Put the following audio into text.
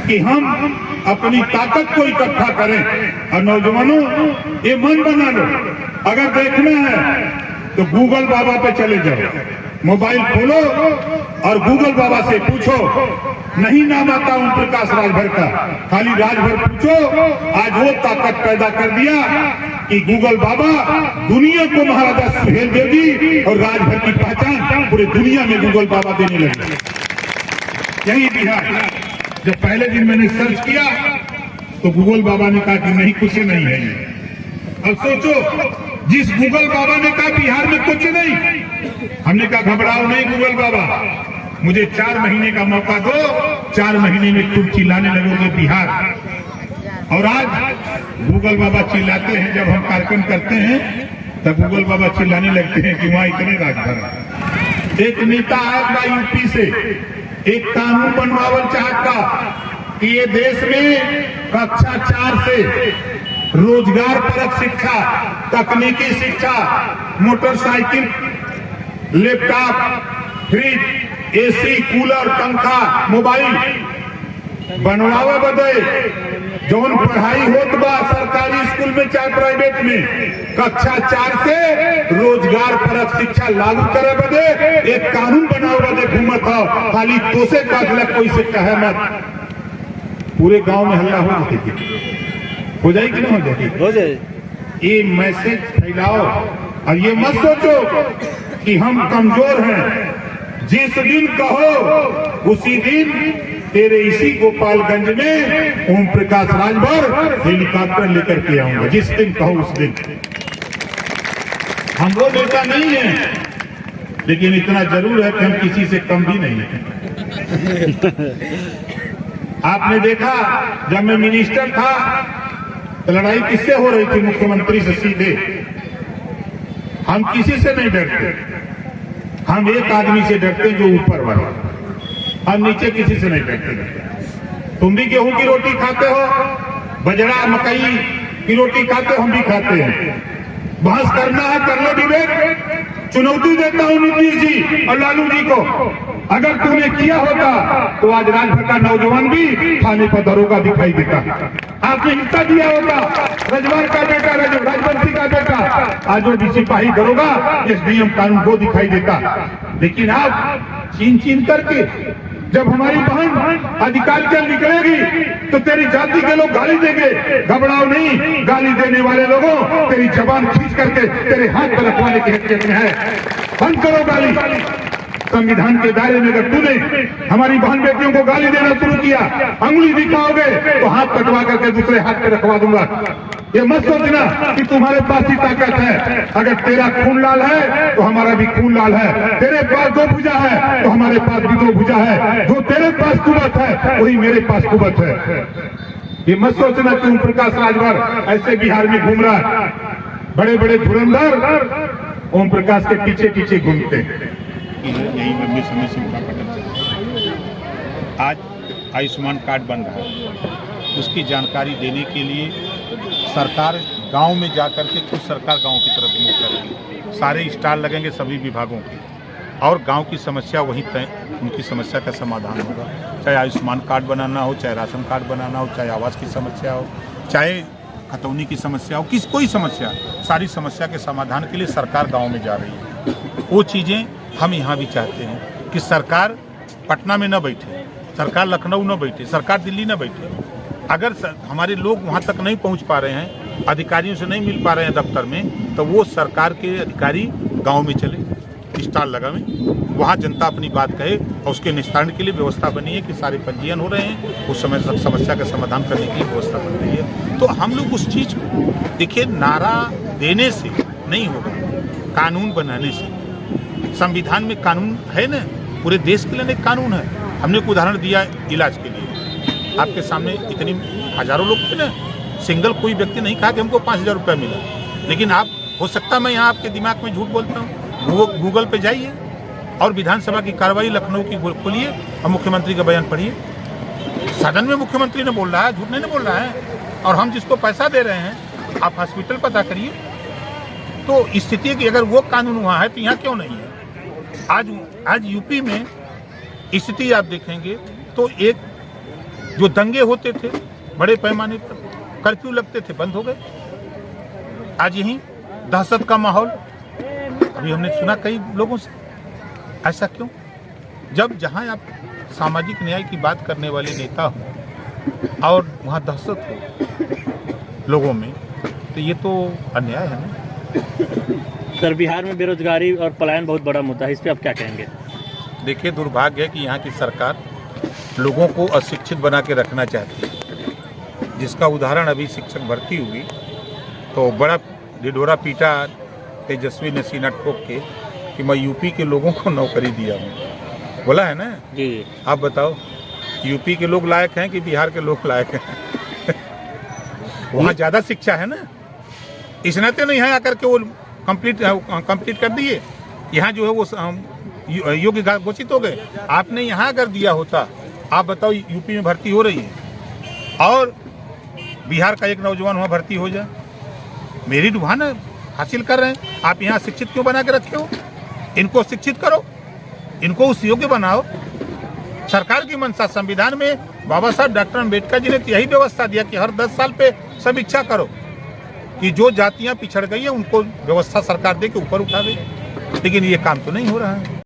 कि हम अपनी ताकत को इकट्ठा करें। और नौजवानों, ये मन बना लो, अगर देखना है तो गूगल बाबा पे चले जाओ, मोबाइल खोलो और गूगल बाबा से पूछो। नहीं नाम आता ओम प्रकाश राजभर का, खाली राजभर पूछो। आज वो ताकत पैदा कर दिया कि गूगल बाबा दुनिया को महाराजा सुहेलदेव जी और राजभर की पहचान पूरी दुनिया में गूगल बाबा देने लगे। यही बिहार, जब पहले दिन मैंने सर्च किया तो गूगल बाबा ने कहा कि नहीं, कुछ नहीं है ये। अब सोचो, जिस गूगल बाबा ने कहा बिहार में कुछ नहीं, हमने कहा घबराओ नहीं गूगल बाबा, मुझे 4 महीने का मौका दो, 4 महीने में तुम चिल्लाने लगोगे बिहार। और आज गूगल बाबा चिल्लाते हैं, जब हम कार्यक्रम करते हैं तब गूगल बाबा चिल्लाने लगते हैं कि वहां इतने राजभर हैं। एक नेता आया यूपी से, एक कानून बनवावल चाहता कि ये देश में कक्षा 4 से रोजगार परक शिक्षा, तकनीकी शिक्षा, motorcycle, laptop, fridge, AC, cooler, पंखा, मोबाइल बनवावे बदे जौन पढ़ाई होत बा सरकारी स्कूल में चाहे प्राइवेट में, कक्षा 4 से रोजगार परक शिक्षा लागू करे बदे एक कानून बनावे बदे घूमत हो। खाली तो से काटला, कोई से कहे मत। पूरे गांव में हल्ला हो जाएगी कि नहीं हो जाए? ये मैसेज फैलाओ और ये मत सोचो कि हम कमजोर हैं। जिस दिन कहो उसी दिन तेरे इसी गोपालगंज में ओम प्रकाश राजभर हेलीकॉप्टर लेकर के आऊंगा। जिस दिन कहो उस दिन। हम वो नेता नहीं है, लेकिन इतना जरूर है कि हम किसी से कम भी नहीं है। आपने देखा, जब मैं मिनिस्टर था तो लड़ाई किससे हो रही थी? मुख्यमंत्री से सीधे। हम किसी से नहीं डरते, हम एक आदमी से डरते जो ऊपर वाला, हम नीचे किसी से नहीं डरते। तुम भी गेहूं की रोटी खाते हो, बजरा मकई की रोटी खाते हो, हम भी खाते हैं। बहस करना है कर लो, डिबेट। चुनौती देता हूं नीतीश जी और लालू जी को, अगर तूने किया होता तो आज राजभर का नौजवान भी थाने पर दरोगा दिखाई देता। आपने हिस्सा दिया होता, रजवार का बेटा, राजवंशी का बेटा आज वो सिपाही दरोगा एसडीएम कानून को दिखाई देता। लेकिन आप छीन छीन करके, जब हमारी बहन अधिकार के निकलेगी तो तेरी जाति के लोग गाली देंगे। घबराओ नहीं, गाली देने वाले लोगों तेरी जबान खींच करके तेरे हाथ पर रखवाने की हैसियत में है। बंद करो गाली। संविधान के दायरे में अगर तूने हमारी बहन बेटियों को गाली देना शुरू किया, अंगुली दिखाओगे तो हाथ कटवा करके दूसरे हाथ पे रखवा दूंगा। ये मत सोचना कि तुम्हारे पास ही ताकत है। अगर तेरा खून लाल है तो हमारा भी खून लाल है। तेरे पास 2 भुजा है तो हमारे पास भी 2 भुजा है। जो तेरे पास कुवत है वही मेरे पास कुवत है। ये मत सोचना कि ओम प्रकाश राजभर ऐसे बिहार में घूम रहा है। बड़े बड़े धुरंधर ओम प्रकाश के पीछे पीछे घूमते हैं। यही लंबे समय से उनका पतन चल। आज आयुष्मान कार्ड बन रहा है, उसकी जानकारी देने के लिए सरकार गांव में जाकर के खुद सरकार गांव की तरफ मुख करेगी। सारे स्टाल लगेंगे सभी विभागों के, और गांव की समस्या वहीं तय, उनकी समस्या का समाधान होगा। चाहे आयुष्मान कार्ड बनाना हो, चाहे राशन कार्ड बनाना हो, चाहे आवास की समस्या हो, चाहे खतौनी की समस्या हो, कोई समस्या, सारी समस्या के समाधान के लिए सरकार गाँव में जा रही है। वो चीज़ें हम यहाँ भी चाहते हैं कि सरकार पटना में न बैठे, सरकार लखनऊ न बैठे, सरकार दिल्ली न बैठे। अगर हमारे लोग वहाँ तक नहीं पहुँच पा रहे हैं, अधिकारियों से नहीं मिल पा रहे हैं दफ्तर में, तो वो सरकार के अधिकारी गांव में चले, स्टाल लगावें, वहाँ जनता अपनी बात कहे और उसके निस्तारण के लिए व्यवस्था बनी है कि सारे पंजीयन हो रहे हैं, उस समय समस्या का समाधान करने की व्यवस्था बन रही है। तो हम लोग उस चीज़ को देखिए, नारा देने से नहीं होगा, कानून बनाने से। संविधान में कानून है ना, पूरे देश के लिए एक कानून है। हमने एक उदाहरण दिया इलाज के लिए, आपके सामने इतनी हजारों लोग थे ना, सिंगल कोई व्यक्ति नहीं कहा कि हमको 5,000 रुपया मिला। लेकिन आप, हो सकता मैं यहाँ आपके दिमाग में झूठ बोलता हूँ, वो गूगल पे जाइए और विधानसभा की कार्रवाई लखनऊ की खोलिए और मुख्यमंत्री का बयान पढ़िए। सदन में मुख्यमंत्री ने बोल रहा है, झूठ नहीं बोल रहा है, और हम जिसको पैसा दे रहे हैं, आप हॉस्पिटल पता करिए। तो स्थिति है कि अगर वो कानून वहाँ है तो यहाँ क्यों नहीं है। आज यूपी में स्थिति आप देखेंगे तो एक जो दंगे होते थे बड़े पैमाने पर, कर्फ्यू लगते थे, बंद हो गए। आज यही दहशत का माहौल अभी हमने सुना कई लोगों से। ऐसा क्यों? जब जहां आप सामाजिक न्याय की बात करने वाले नेता हो और वहां दहशत हो लोगों में, तो ये तो अन्याय है ना। सर, बिहार में बेरोजगारी और पलायन बहुत बड़ा मुद्दा है, इस पे आप क्या कहेंगे? देखिए, दुर्भाग्य है कि यहाँ की सरकार लोगों को अशिक्षित बना के रखना चाहती है, जिसका उदाहरण अभी शिक्षक भर्ती हुई तो बड़ा ढिढोरा पीटा तेजस्वी ने सीना ठोक के कि मैं यूपी के लोगों को नौकरी दिया हूँ। बोला है ना जी। आप बताओ, यूपी के लोग लायक हैं कि बिहार के लोग लायक हैं? वहाँ ज़्यादा शिक्षा है ना, इस नाते नहीं है आकर के वो कंप्लीट कर दिए। यहाँ जो है वो योग्य घोषित हो गए। आपने यहाँ अगर दिया होता, आप बताओ, यूपी में भर्ती हो रही है और बिहार का एक नौजवान वहाँ भर्ती हो जाए, मेरिट वहाँ ना हासिल कर रहे हैं, आप यहाँ शिक्षित क्यों बना के रखे हो? इनको शिक्षित करो, इनको उस योग्य बनाओ। सरकार की मंशा, संविधान में बाबा साहब डॉक्टर अम्बेडकर जी ने यही व्यवस्था दिया कि हर 10 साल पे समीक्षा करो कि जो जातियां पिछड़ गई है उनको व्यवस्था सरकार दे के ऊपर उठावे, लेकिन ये काम तो नहीं हो रहा है।